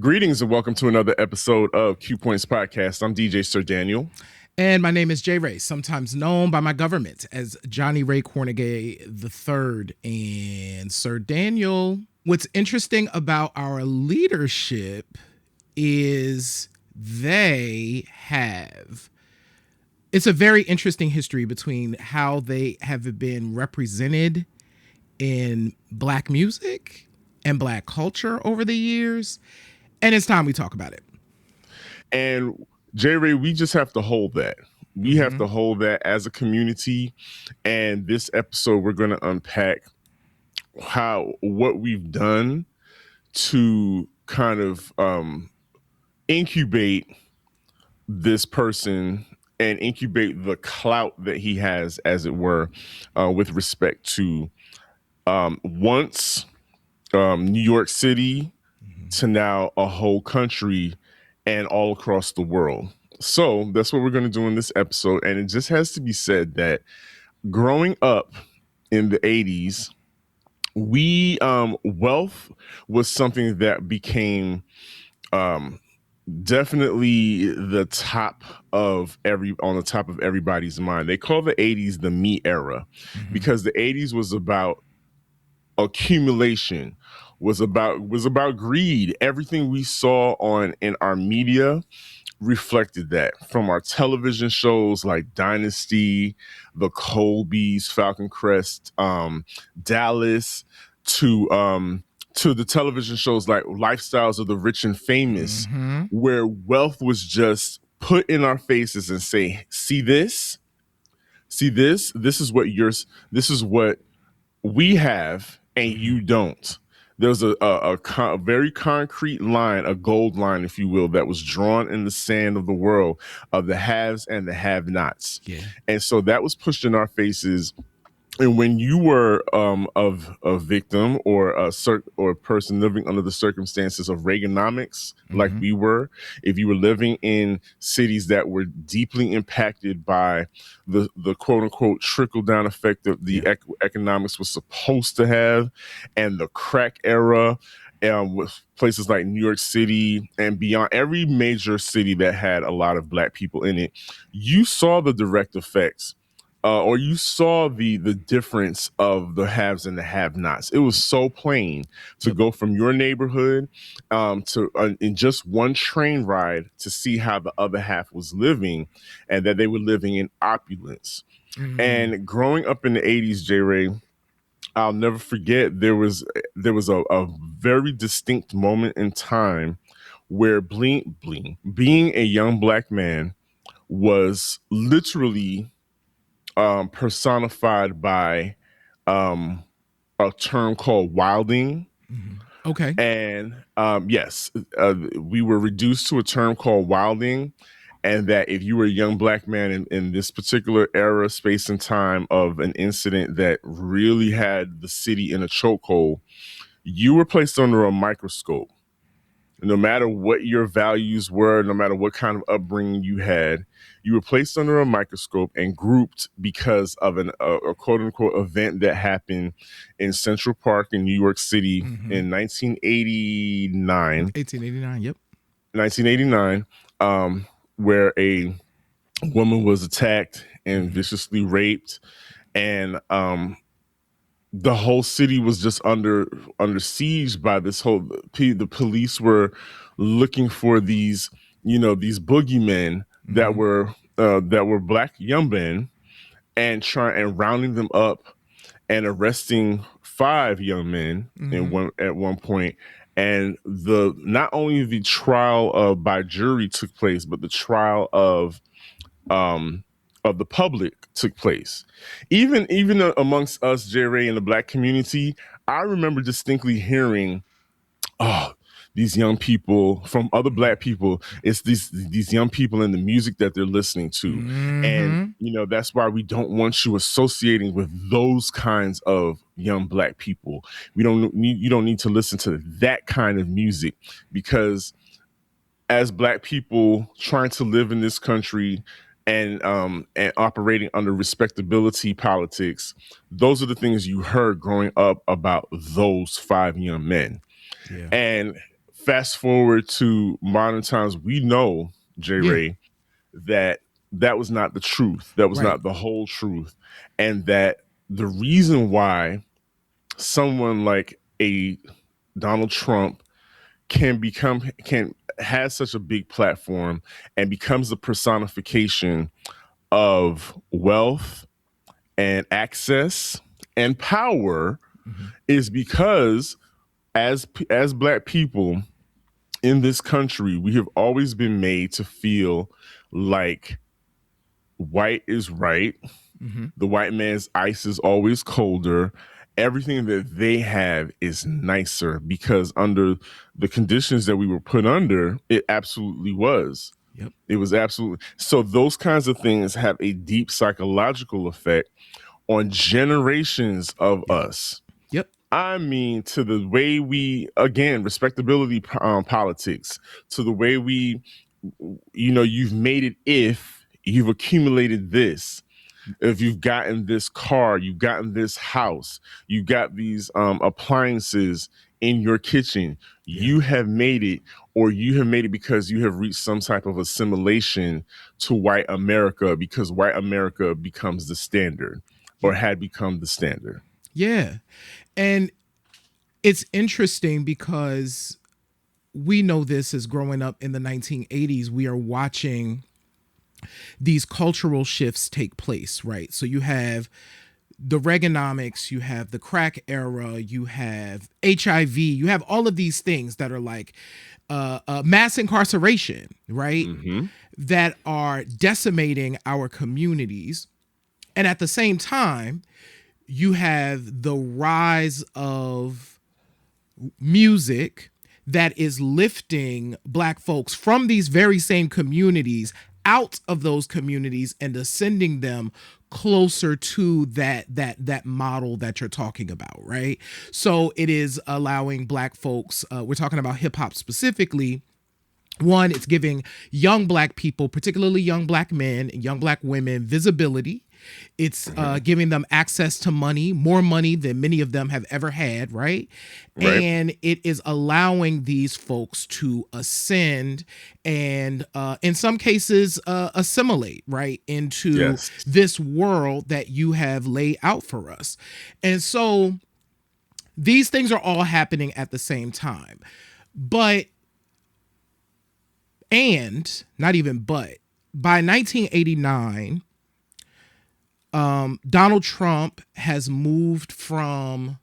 Greetings and welcome to another episode of Q Points Podcast. I'm DJ Sir Daniel. And my name is J. Ray, sometimes known by my government as Johnny Ray Cornegay III. And Sir Daniel, what's interesting about our leadership is it's a very interesting history between how they have been represented in Black music and Black culture over the years. And it's time we talk about it. And J. Ray, we just have to hold that. We have to hold that as a community. And this episode, we're going to unpack what we've done to kind of incubate this person and incubate the clout that he has, as it were, with respect to once New York City to now a whole country and all across the world. So that's what we're going to do in this episode. And it just has to be said that growing up in the 80s, wealth was something that became definitely on the top of everybody's mind. They call the 80s the me era because the 80s was about accumulation, was about greed. Everything we saw in our media reflected that, from our television shows like Dynasty, The Colbys, Falcon Crest, Dallas, to the television shows like Lifestyles of the Rich and Famous, where wealth was just put in our faces and say, see this, this is what we have and you don't. There's a very concrete line, a gold line, if you will, that was drawn in the sand of the world of the haves and the have-nots. Yeah. And so that was pushed in our faces. And when you were a victim or a person living under the circumstances of Reaganomics, like we were, if you were living in cities that were deeply impacted by the quote unquote trickle down effect that the economics was supposed to have, and the crack era, with places like New York City and beyond, every major city that had a lot of Black people in it, you saw the direct effects. Or you saw the difference of the haves and the have-nots. It was so plain to go from your neighborhood to in just one train ride to see how the other half was living, and that they were living in opulence. And growing up in the 80s, J. Ray, I'll never forget, there was a very distinct moment in time where being a young Black man was literally personified by a term called wilding. Okay. And yes, we were reduced to a term called wilding, and that if you were a young Black man in this particular era, space, and time of an incident that really had the city in a chokehold, you were placed under a microscope. No matter what your values were, no matter what kind of upbringing you had, you were placed under a microscope and grouped because of a quote unquote event that happened in Central Park in New York City in 1989. 1889, yep. 1989, where a woman was attacked and viciously raped, and the whole city was just under siege by this whole. The police were looking for these boogeymen that were Black young men, and rounding them up and arresting 5 young men at one point. And not only the trial by jury took place, but the trial of the public took place. Even amongst us, J. Ray, in the Black community, I remember distinctly hearing, "Oh, these young people," from other Black people. It's these young people and the music that they're listening to, and that's why we don't want you associating with those kinds of young Black people. You don't need to listen to that kind of music, because as Black people trying to live in this country and operating under respectability politics, those are the things you heard growing up about those 5 young men. Yeah. And fast forward to modern times, we know, J. Yeah. Ray, that that was not the truth. That was Right. not the whole truth. And that the reason why someone like a Donald Trump can has such a big platform and becomes the personification of wealth and access and power Mm-hmm. is because as black people in this country, we have always been made to feel like white is right. Mm-hmm. The white man's ice is always colder. Everything that they have is nicer because under the conditions that we were put under, it absolutely was. Yep. It was absolutely. So those kinds of things have a deep psychological effect on generations of Yep. us. Yep. I mean, to the way we, again, respectability politics, to the way we, you've made it if you've accumulated this. If you've gotten this car, you've gotten this house, you got these appliances in your kitchen, Yeah. you have made it, or you have made it because you have reached some type of assimilation to white America because white America becomes the standard or Yep. had become the standard. Yeah. And it's interesting because we know this as growing up in the 1980s, we are watching these cultural shifts take place, right? So you have the Reaganomics, you have the crack era, you have HIV, you have all of these things that are like mass incarceration, right? Mm-hmm. That are decimating our communities. And at the same time, you have the rise of music that is lifting black folks from these very same communities out of those communities and ascending them closer to that model that you're talking about, right? So it is allowing black folks, we're talking about hip hop specifically. One, it's giving young black people, particularly young black men and young black women, visibility. It's giving them access to money, more money than many of them have ever had, right? Right. And it is allowing these folks to ascend and, in some cases, assimilate, right, into Yes. this world that you have laid out for us. And so these things are all happening at the same time. But and not even but by 1989, Donald Trump has moved from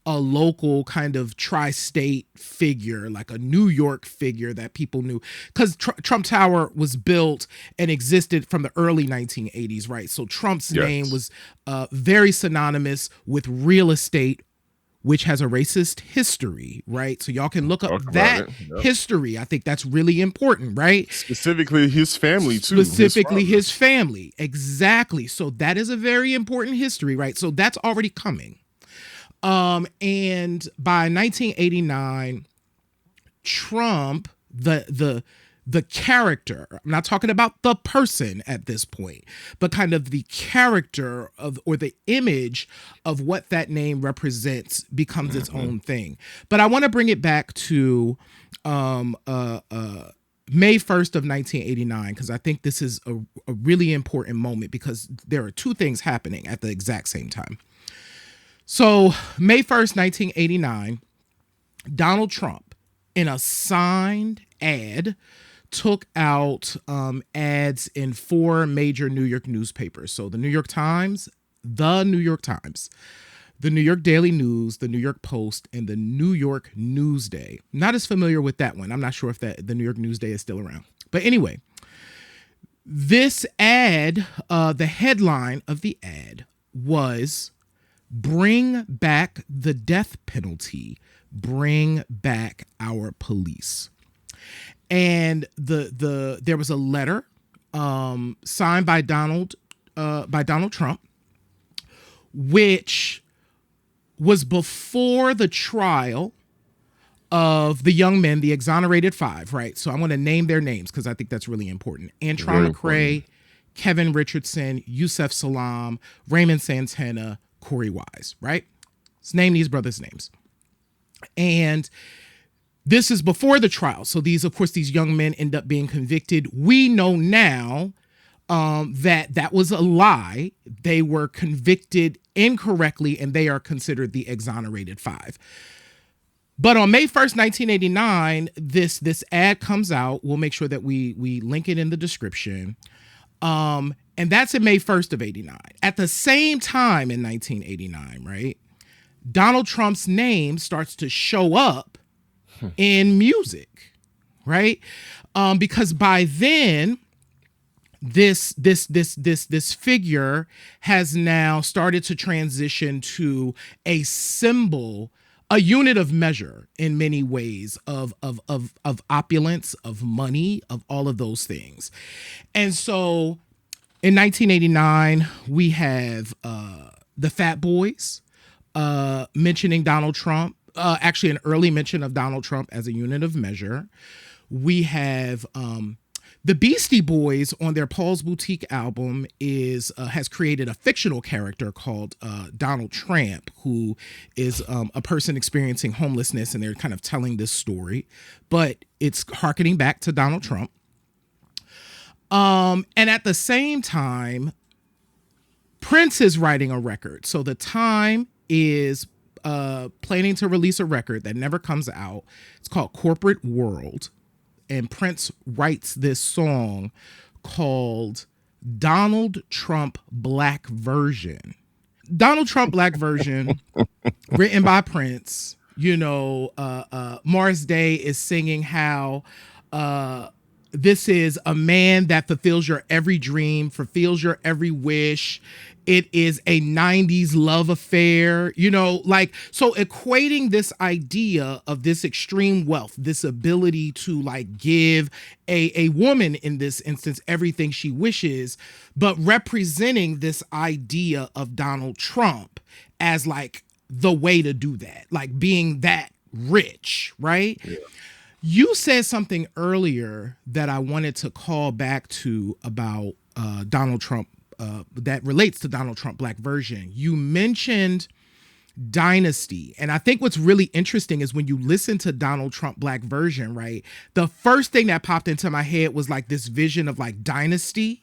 a local kind of tri-state figure, like a New York figure that people knew, because Trump Tower was built and existed from the early 1980s, right? So Trump's name was very synonymous with real estate, which has a racist history, right? So y'all can look up that history. I think that's really important, right? Specifically his family too. Specifically his family. Exactly. So that is a very important history, right? So that's already coming. And by 1989, Trump, the character, I'm not talking about the person at this point, but kind of the character of, or the image of what that name represents becomes its own thing. But I want to bring it back to May 1st of 1989, because I think this is a really important moment because there are two things happening at the exact same time. So May 1st, 1989, Donald Trump, in a signed ad, took out ads in four major New York newspapers. So the New York Times, the New York Times, the New York Daily News, the New York Post, and the New York Newsday. Not as familiar with that one. I'm not sure if the New York Newsday is still around. But anyway, this ad, the headline of the ad was "Bring back the death penalty. Bring back our police." And there was a letter signed by Donald Trump, which was before the trial of the young men, the Exonerated Five, right? So I want to name their names because I think that's really important. Antron McCray, Kevin Richardson, Yusef Salaam, Raymond Santana, Corey Wise, right? Let's name these brothers' names. And This is before the trial. So these, of course, these young men end up being convicted. We know now that was a lie. They were convicted incorrectly, and they are considered the Exonerated Five. But on May 1st, 1989, this ad comes out. We'll make sure that we link it in the description. And that's in May 1st of 89. At the same time in 1989, right? Donald Trump's name starts to show up in music, right? Because by then, this figure has now started to transition to a symbol, a unit of measure in many ways of opulence, of money, of all of those things. And so in 1989, we have the Fat Boys mentioning Donald Trump, actually an early mention of Donald Trump as a unit of measure. We have the Beastie Boys on their Paul's Boutique album has created a fictional character called Donald Tramp, who is a person experiencing homelessness, and they're kind of telling this story, but it's hearkening back to Donald Trump. And at the same time, Prince is writing a record. So the Time is planning to release a record that never comes out. It's called Corporate World. And Prince writes this song called Donald Trump Black Version. Donald Trump Black Version, written by Prince. You know, Morris Day is singing how this is a man that fulfills your every dream, fulfills your every wish. It is a 90s love affair, you know, like, so equating this idea of this extreme wealth, this ability to like give a woman in this instance everything she wishes, but representing this idea of Donald Trump as like the way to do that, like being that rich, right? Yeah. You said something earlier that I wanted to call back to about Donald Trump that relates to Donald Trump Black Version. You mentioned dynasty. And I think what's really interesting is when you listen to Donald Trump Black Version, right? The first thing that popped into my head was like this vision of like Dynasty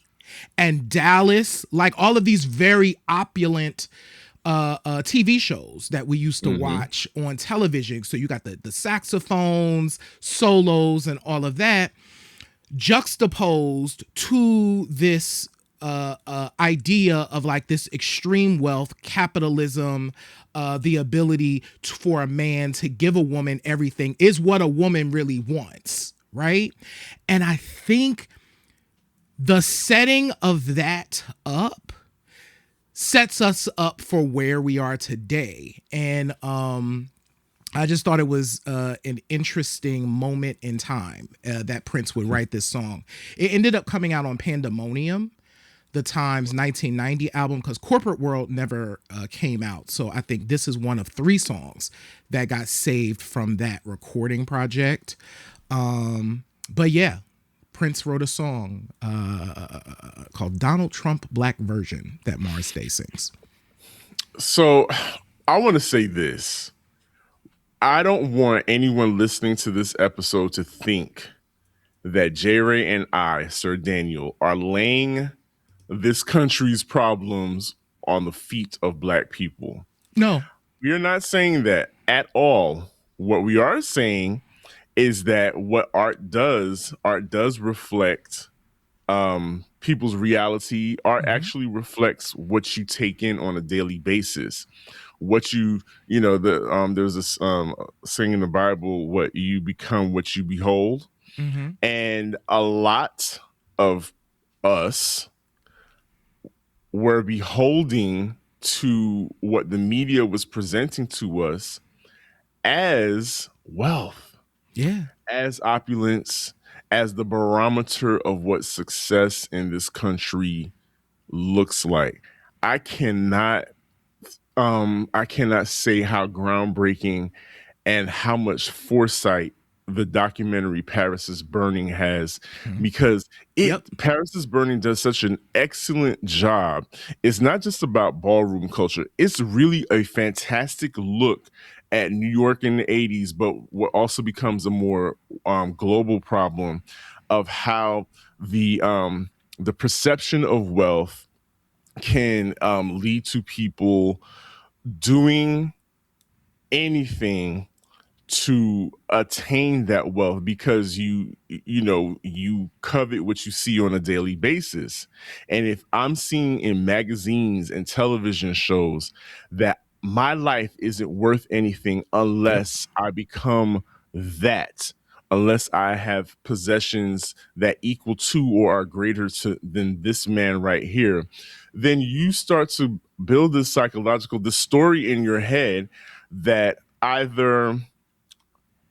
and Dallas, like all of these very opulent TV shows that we used to watch on television. So you got the saxophones, solos, and all of that juxtaposed to this idea of like this extreme wealth, capitalism, the ability for a man to give a woman everything is what a woman really wants, right? And I think the setting of that up sets us up for where we are today. And I just thought it was an interesting moment in time that Prince would write this song. It ended up coming out on Pandemonium, the Times 1990 album, because Corporate World never came out. So I think this is one of 3 songs that got saved from that recording project. But yeah, Prince wrote a song called Donald Trump Black Version that Morris Day sings. So I want to say this. I don't want anyone listening to this episode to think that J. Ray and I, Sir Daniel, are laying this country's problems on the feet of Black people. No. We are not saying that at all. What we are saying is that what art does reflect people's reality. Art actually reflects what you take in on a daily basis. What you know, there's this saying in the Bible, what you become, what you behold. And a lot of us were beholding to what the media was presenting to us as wealth, as opulence, as the barometer of what success in this country looks like. I cannot say how groundbreaking and how much foresight the documentary Paris is Burning has, because Paris is Burning does such an excellent job. It's not just about ballroom culture. It's really a fantastic look at New York in the 80s, but what also becomes a more global problem of how the perception of wealth can lead to people doing anything to attain that wealth because you covet what you see on a daily basis. And if I'm seeing in magazines and television shows that my life isn't worth anything Yep. unless I become that, unless I have possessions that equal to or are greater to than this man right here, then you start to build this story in your head that either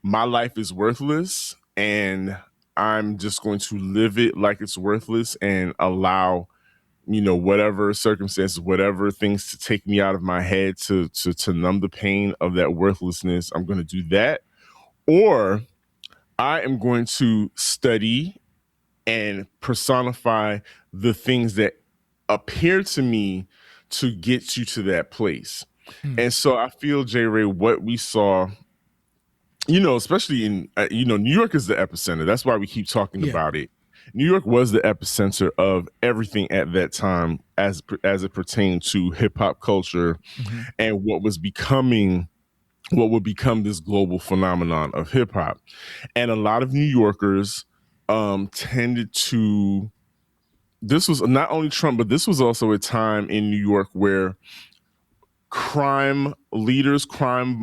my life is worthless and I'm just going to live it like it's worthless and allow whatever circumstances, whatever things to take me out of my head to numb the pain of that worthlessness. I'm going to do that, or I am going to study and personify the things that appear to me to get you to that place. Hmm. And so I feel, J. Ray, what we saw, especially in, New York is the epicenter. That's why we keep talking Yeah. about it. New York was the epicenter of everything at that time as it pertained to hip hop culture Hmm. and what would become this global phenomenon of hip hop. And a lot of New Yorkers tended to, this was not only Trump, but this was also a time in New York where crime leaders, crime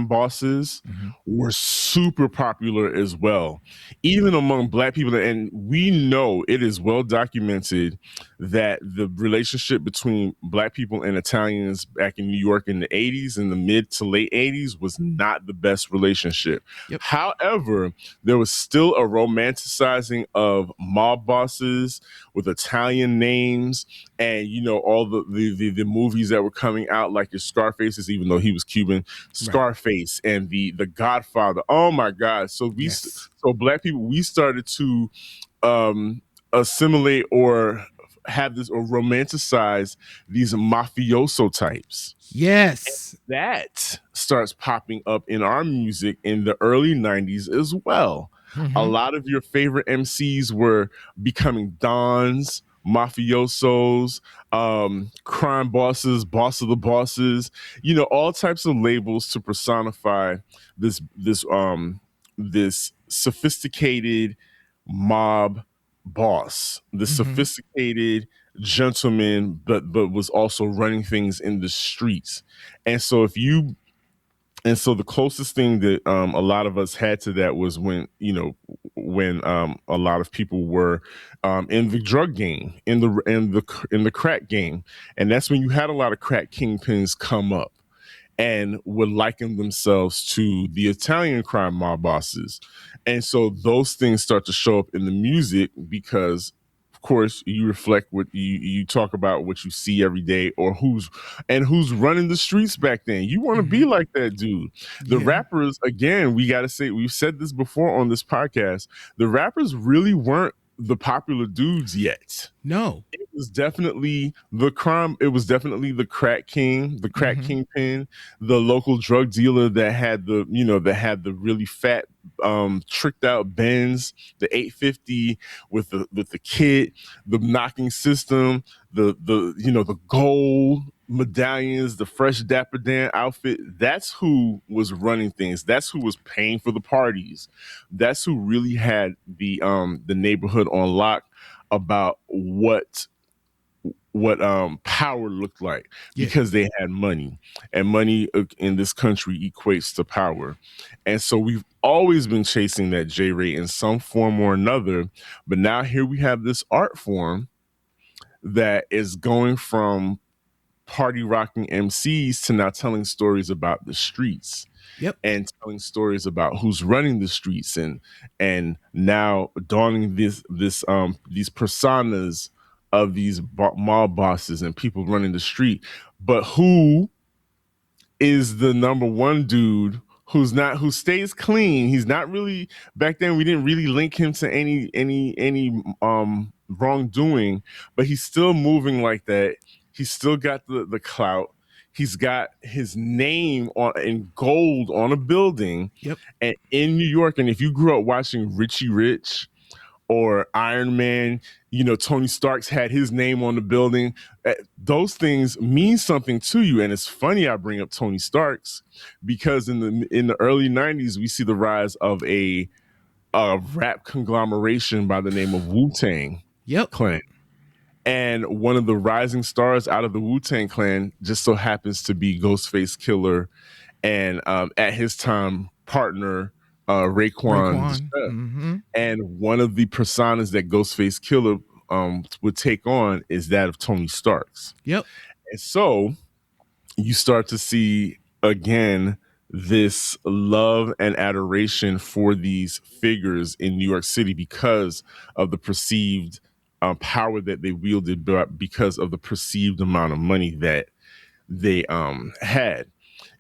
bosses Hmm. were super popular as well, even among black people. And we know it is well documented that the relationship between black people and Italians back in New York in the 80s, in the mid to late 80s, was not the best relationship. Yep. However, there was still a romanticizing of mob bosses with Italian names, and all the movies that were coming out, like your Scarfaces, even though he was Cuban, Right. Scarface and the Godfather. Oh my God! Yes. So black people, we started to assimilate or have this or romanticize these mafioso types. Yes. That starts popping up in our music in the early 90s as well. A Hmm. lot of your favorite MCs were becoming dons, mafiosos, crime bosses, boss of the bosses, all types of labels to personify this sophisticated mob boss, the Hmm. sophisticated gentleman, but was also running things in the streets. And so the closest thing that a lot of us had to that was when a lot of people were in the drug game, in the crack game, and that's when you had a lot of crack kingpins come up and would liken themselves to the Italian crime mob bosses. And so those things start to show up in the music because, of course, you reflect what you talk about what you see every day, or who's running the streets back then. You want to be Hmm. like that dude. The Yeah. rappers, again, we got to say, we've said this before on this podcast, the rappers really weren't the popular dudes yet. No. It was definitely the crime. It was definitely the crack king, the crack Hmm. kingpin, the local drug dealer that had the really fat, tricked out Benz, the 850 with the kit, the knocking system, the gold medallions, the fresh Dapper Dan outfit. That's who was running things. That's who was paying for the parties. That's who really had the neighborhood on lock about what power looked like, Yeah. because they had money, and money in this country equates to power. And so we've always been chasing that J Ray in some form or another, but now here we have this art form that is going from party rocking MCs to now telling stories about the streets Yep. and telling stories about who's running the streets, and now dawning these personas of these mob bosses and people running the street. But who is the number one dude who stays clean? He's not really, back then we didn't really link him to any wrongdoing, but he's still moving like that. He's still got the clout. He's got his name on in gold on a building, Yep. and in New York. And if you grew up watching Richie Rich or Iron Man, Tony Stark's had his name on the building. Those things mean something to you. And it's funny I bring up Tony Stark's because in the early '90s we see the rise of a rap conglomeration by the name of Wu-Tang Yep. Clan. And one of the rising stars out of the Wu-Tang Clan just so happens to be Ghostface Killer and at his time partner Raekwon the Raekwon. Chef. Mm-hmm. And one of the personas that Ghostface Killer would take on is that of Tony Stark's. Yep. And so you start to see again this love and adoration for these figures in New York City because of the perceived power that they wielded, but because of the perceived amount of money that they had.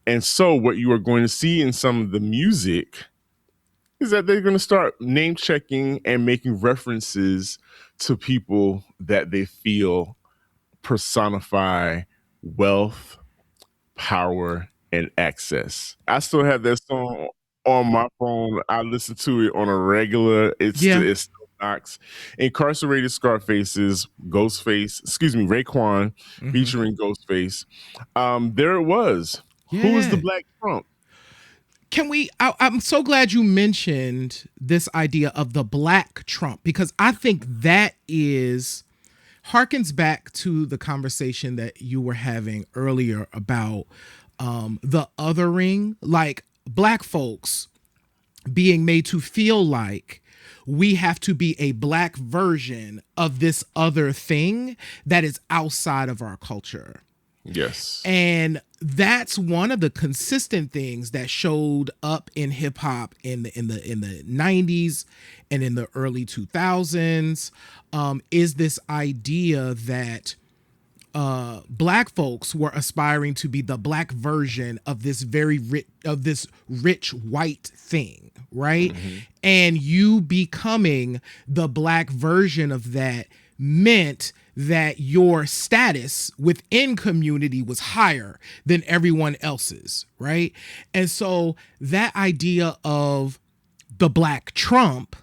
And so what you are going to see in some of the music is that they're going to start name checking and making references to people that they feel personify wealth, power, and access. I still have that song on my phone. I listen to it on a regular. Yeah. It still knocks. Incarcerated Scarfaces, Raekwon Mm-hmm. featuring Ghostface. There it was. Who is the Yeah. Black Trump? Can we? I'm so glad you mentioned this idea of the Black Trump, because I think that harkens back to the conversation that you were having earlier about the othering, like Black folks being made to feel like we have to be a Black version of this other thing that is outside of our culture. Yes. And that's one of the consistent things that showed up in hip hop in the 90s and in the early 2000s, is this idea that Black folks were aspiring to be the Black version of this rich white thing, right? Mm-hmm. And you becoming the Black version of that meant that your status within community was higher than everyone else's, right? And so that idea of the Black Trump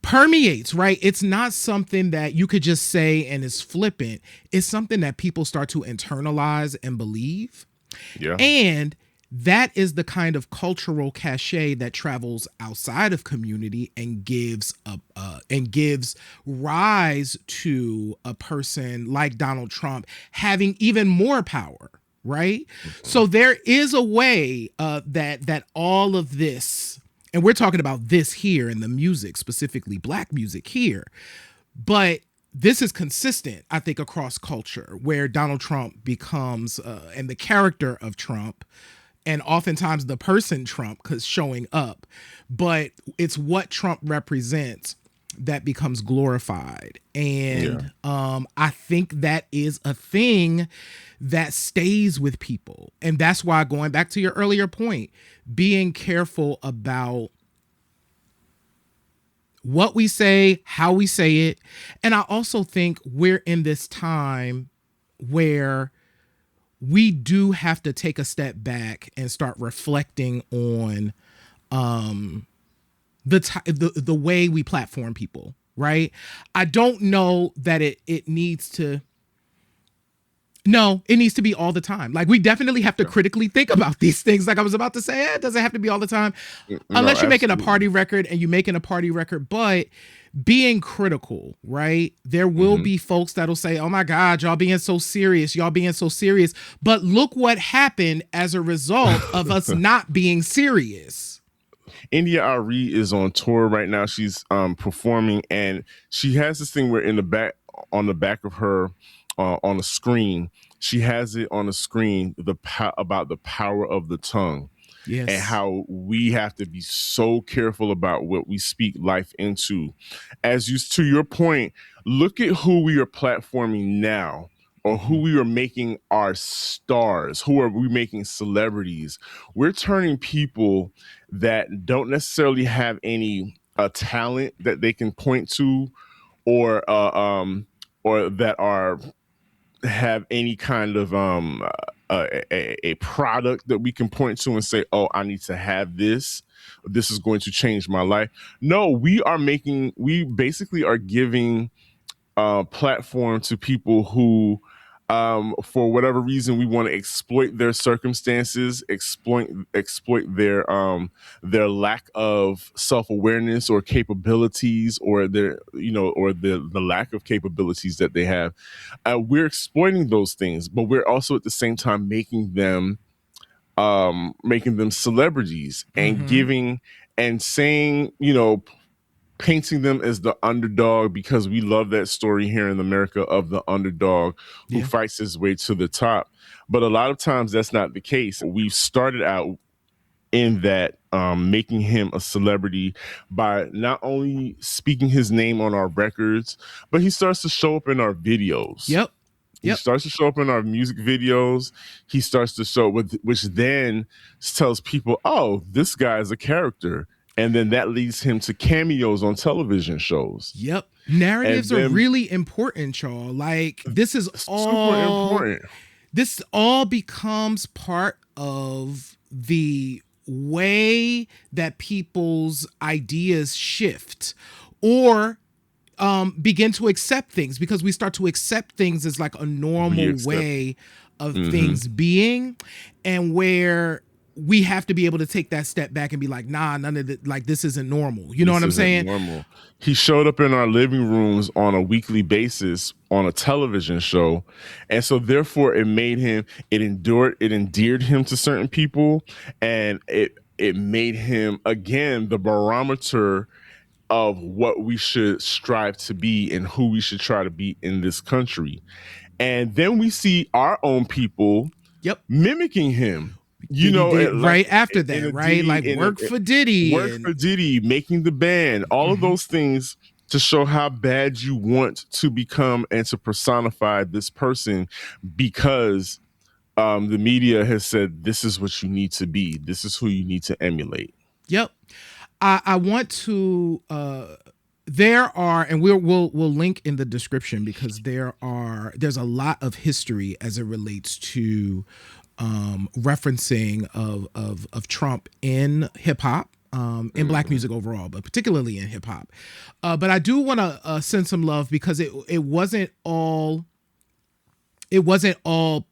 permeates, right? It's not something that you could just say and is flippant. It's something that people start to internalize and believe. Yeah. And that is the kind of cultural cachet that travels outside of community and gives rise to a person like Donald Trump having even more power, right? Mm-hmm. So there is a way that all of this, and we're talking about this here in the music, specifically Black music here, but this is consistent, I think, across culture, where Donald Trump becomes, and the character of Trump, and oftentimes the person Trump, because showing up, but it's what Trump represents that becomes glorified. And I think that is a thing that stays with people. And that's why, going back to your earlier point, being careful about what we say, how we say it. And I also think we're in this time where we do have to take a step back and start reflecting on the way we platform people, right? I don't know that it needs to. No, it needs to be all the time. Like, we definitely have to critically think about these things. Like I was about to say, it doesn't have to be all the time. Unless you're making a party record and you're making a party record, but being critical, right? There will be folks that'll say, oh my God, y'all being so serious. Y'all being so serious. But look what happened as a result of us not being serious. India Ari is on tour right now. She's performing, and she has this thing where on the back of her on the screen, she has it on the screen about the power of the tongue. Yes. And how we have to be so careful about what we speak life into. To your point, look at who we are platforming now, or who we are making our stars. Who are we making celebrities? We're turning people that don't necessarily have any talent that they can point to, or that are have any kind of a product that we can point to and say, oh, I need to have this. This is going to change my life. No, we basically are giving platform to people who, for whatever reason, we want to exploit their circumstances, exploit their lack of self awareness or capabilities, or the lack of capabilities that they have. We're exploiting those things, but we're also at the same time making them celebrities and giving and saying, painting them as the underdog, because we love that story here in America of the underdog who fights his way to the top. But a lot of times that's not the case. We've started out in that, making him a celebrity by not only speaking his name on our records, but he starts to show up in our videos. Yep. He starts to show up in our music videos. He starts to show, which then tells people, oh, this guy is a character. And then that leads him to cameos on television shows. Yep. Narratives are really important, y'all. Like, this is all super important. This all becomes part of the way that people's ideas shift or begin to accept things, because we start to accept things as like a normal way of things being, and where we have to be able to take that step back and be like, nah, none of it, like, this isn't normal. You know what I'm saying? Normal. He showed up in our living rooms on a weekly basis on a television show. And so therefore it endeared him to certain people. And it made him, again, the barometer of what we should strive to be and who we should try to be in this country. And then we see our own people mimicking him. Right after that, right? Like Work for Diddy, making the band, all of those things to show how bad you want to become and to personify this person, because the media has said this is what you need to be. This is who you need to emulate. Yep. I want to there are, and we'll link in the description, because there's a lot of history as it relates to referencing of Trump in hip hop, in black music overall, but particularly in hip hop. But I do want to send some love, because it wasn't all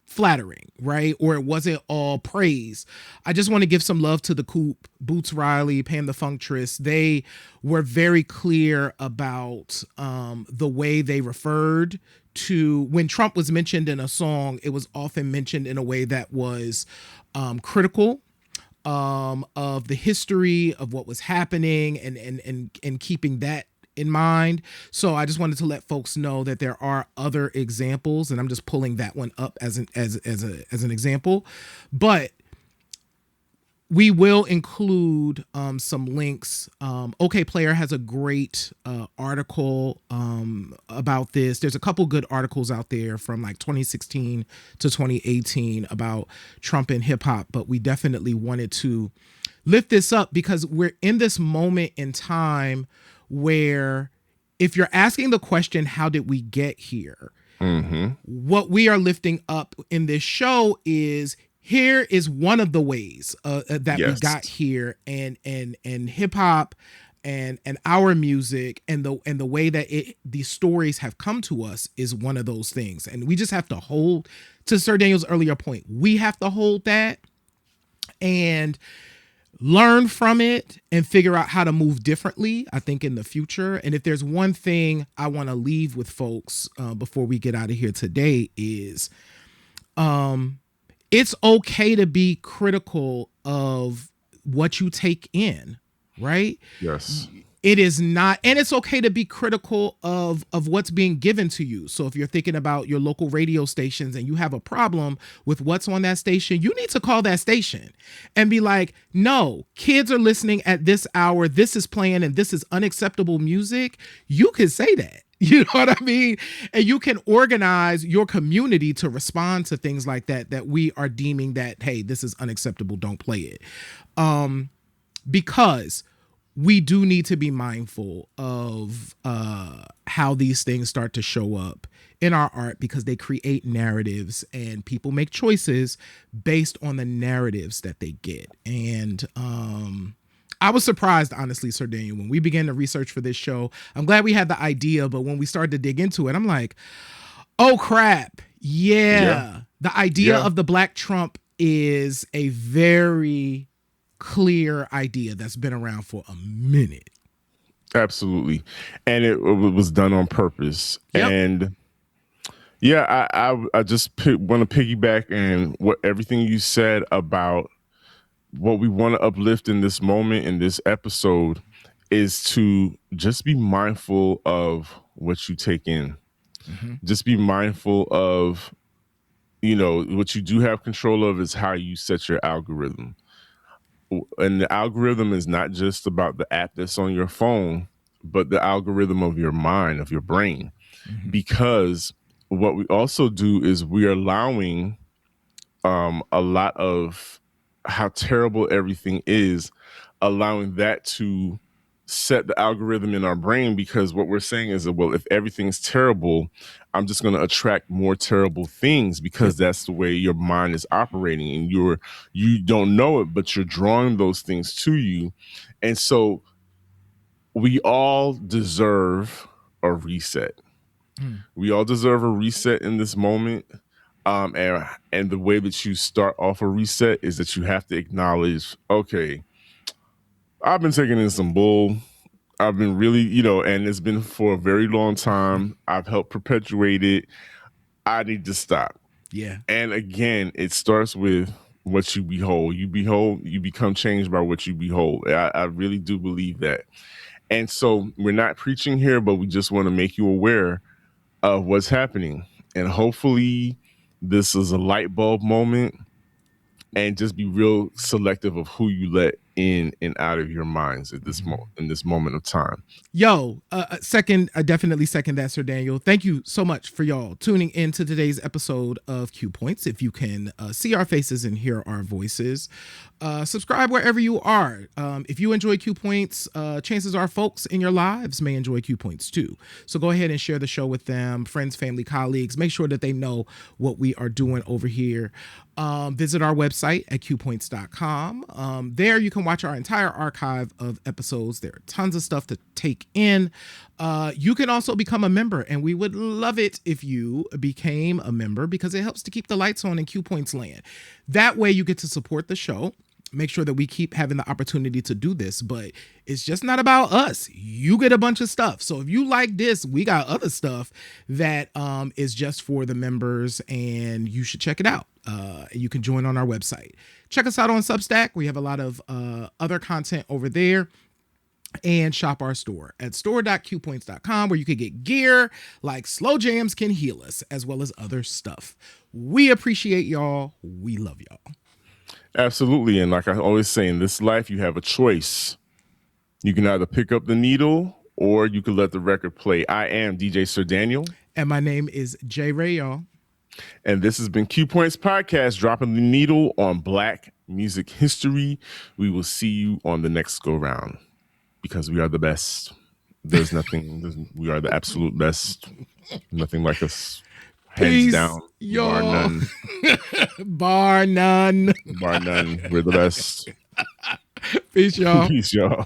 flattering, right? Or it wasn't all praise. I just want to give some love to the Coop, Boots Riley, Pam the Funktress. They were very clear about the way they referred to when Trump was mentioned in a song. It was often mentioned in a way that was critical of the history of what was happening, and keeping that in mind. So I just wanted to let folks know that there are other examples, and I'm just pulling that one up as an example. But we will include some links. OK Player has a great article about this. There's a couple good articles out there from like 2016 to 2018 about Trump and hip hop, but we definitely wanted to lift this up because we're in this moment in time where, if you're asking the question, how did we get here? What we are lifting up in this show is, here is one of the ways that we got here, and hip hop and our music and the way that these stories have come to us is one of those things. And we just have to hold to Sir Daniel's earlier point. We have to hold that and learn from it and figure out how to move differently, I think, in the future. And if there's one thing I want to leave with folks before we get out of here today is, it's okay to be critical of what you take in, right? Yes. It is not, and it's okay to be critical of what's being given to you. So if you're thinking about your local radio stations and you have a problem with what's on that station, you need to call that station and be like, no, kids are listening at this hour, this is playing, and this is unacceptable music. You can say that. You know what I mean? And you can organize your community to respond to things like that we are deeming that, hey, this is unacceptable, don't play it. Because we do need to be mindful of how these things start to show up in our art, because they create narratives and people make choices based on the narratives that they get. And I was surprised, honestly, Sir Daniel, when we began to research for this show. I'm glad we had the idea, but when we started to dig into it, I'm like, oh crap. Yeah. Yeah. The idea Yeah. of the Black Trump is a very clear idea that's been around for a minute. Absolutely. And it was done on purpose. Yep. And yeah, I just want to piggyback and what everything you said about what we want to uplift in this moment, in this episode, is to just be mindful of what you take in. Mm-hmm. Just be mindful of, what you do have control of is how you set your algorithm. And the algorithm is not just about the app that's on your phone, but the algorithm of your mind, of your brain. Mm-hmm. Because what we also do is we're allowing a lot of how terrible everything is, allowing that to set the algorithm in our brain, because what we're saying is that, well, if everything's terrible, I'm just going to attract more terrible things, because that's the way your mind is operating, and you don't know it, but you're drawing those things to you. And so we all deserve a reset. We all deserve a reset in this moment. And the way that you start off a reset is that you have to acknowledge, okay, I've been taking in some bull. I've been really, and it's been for a very long time. I've helped perpetuate it. I need to stop. Yeah. And again, it starts with what you behold. You become changed by what you behold. I really do believe that. And so we're not preaching here, but we just want to make you aware of what's happening. And hopefully this is a light bulb moment, and just be real selective of who you let in and out of your minds at this in this moment of time. Yo, I definitely second that, Sir Daniel. Thank you so much for y'all tuning in to today's episode of Q Points. If you can see our faces and hear our voices, subscribe wherever you are. If you enjoy Q Points, chances are folks in your lives may enjoy Q Points too. So go ahead and share the show with them, friends, family, colleagues. Make sure that they know what we are doing over here. Visit our website at qpoints.com. There you can watch our entire archive of episodes. There are tons of stuff to take in. You can also become a member, and we would love it if you became a member, because it helps to keep the lights on in Q Points land. That way you get to support the show, make sure that we keep having the opportunity to do this. But it's just not about us. You get a bunch of stuff. So if you like this, we got other stuff that is just for the members, and you should check it out. You can join on our website. Check us out on Substack. We have a lot of other content over there. And shop our store at store.qpoints.com, where you can get gear like Slow Jams Can Heal Us, as well as other stuff. We appreciate y'all. We love y'all. Absolutely. And like I always say, in this life, you have a choice. You can either pick up the needle or you can let the record play. I am DJ Sir Daniel. And my name is J Ray, y'all. And this has been Q Points Podcast, dropping the needle on Black music history. We will see you on the next go round, because we are the best. There's nothing. We are the absolute best. Nothing like us. Hands Peace, down. y'all. Bar none. Bar none. Bar none. We're the best. Peace, y'all. Peace, y'all.